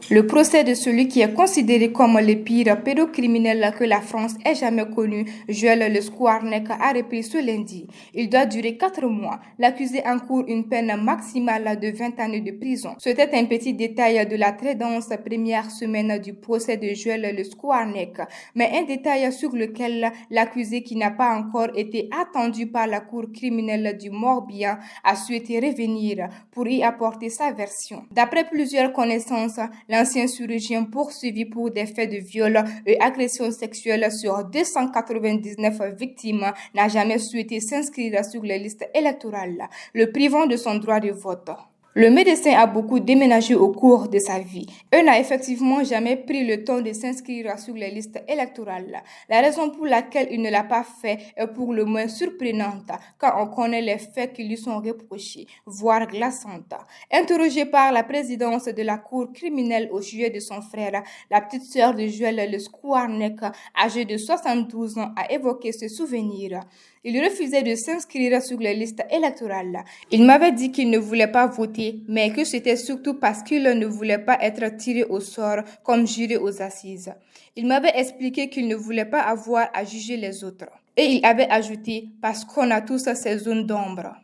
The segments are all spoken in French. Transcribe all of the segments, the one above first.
Le procès de celui qui est considéré comme le pire pédocriminel que la France ait jamais connu, Joël Le Scouarnec, a repris ce lundi. Il doit durer 4 mois. L'accusé encourt une peine maximale de 20 années de prison. C'était un petit détail de la très dense première semaine du procès de Joël Le Scouarnec, mais un détail sur lequel l'accusé, qui n'a pas encore été attendu par la cour criminelle du Morbihan, a souhaité revenir pour y apporter sa version. D'après plusieurs connaissances, l'ancien chirurgien poursuivi pour des faits de viol et agression sexuelle sur 299 victimes n'a jamais souhaité s'inscrire sur les listes électorales, le privant de son droit de vote. Le médecin a beaucoup déménagé au cours de sa vie et n'a effectivement jamais pris le temps de s'inscrire sur les listes électorales. La raison pour laquelle il ne l'a pas fait est pour le moins surprenante quand on connaît les faits qui lui sont reprochés, voire glaçantes. Interrogée par la présidence de la cour criminelle au sujet de son frère, la petite sœur de Joël Le Scouarnec, âgée de 72 ans, a évoqué ce souvenir. Il refusait de s'inscrire sur les listes électorales. Il m'avait dit qu'il ne voulait pas voter, mais que c'était surtout parce qu'il ne voulait pas être tiré au sort comme juré aux assises. Il m'avait expliqué qu'il ne voulait pas avoir à juger les autres. Et il avait ajouté « parce qu'on a tous ces zones d'ombre ».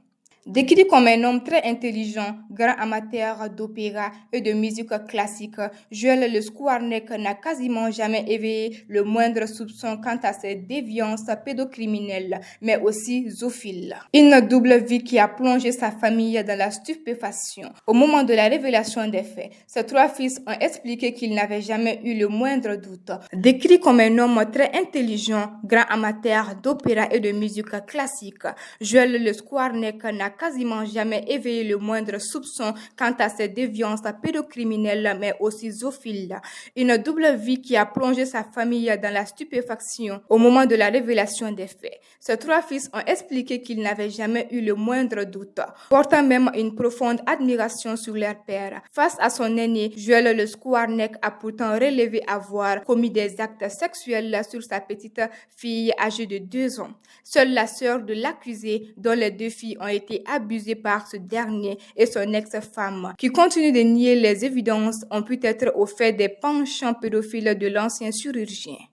Décrit comme un homme très intelligent, grand amateur d'opéra et de musique classique, Joël Le Scouarnec n'a quasiment jamais éveillé le moindre soupçon quant à ses déviances pédocriminelles, mais aussi zoophiles. Une double vie qui a plongé sa famille dans la stupéfaction. Au moment de la révélation des faits, ses 3 fils ont expliqué qu'ils n'avaient jamais eu le moindre doute. Décrit comme un homme très intelligent, grand amateur d'opéra et de musique classique, Joël Le Scouarnec n'a quasiment jamais éveillé le moindre soupçon quant à ses déviances pédocriminelles, mais aussi zoophiles. Une double vie qui a plongé sa famille dans la stupéfaction au moment de la révélation des faits. Ses 3 fils ont expliqué qu'ils n'avaient jamais eu le moindre doute, portant même une profonde admiration sur leur père. Face à son aîné, Joël Le Scouarnec a pourtant relevé avoir commis des actes sexuels sur sa petite fille âgée de 2 ans. Seule la sœur de l'accusé, dont les 2 filles ont été abusées par ce dernier, et son ex-femme, qui continuent de nier les évidences, ont pu être au fait des penchants pédophiles de l'ancien chirurgien.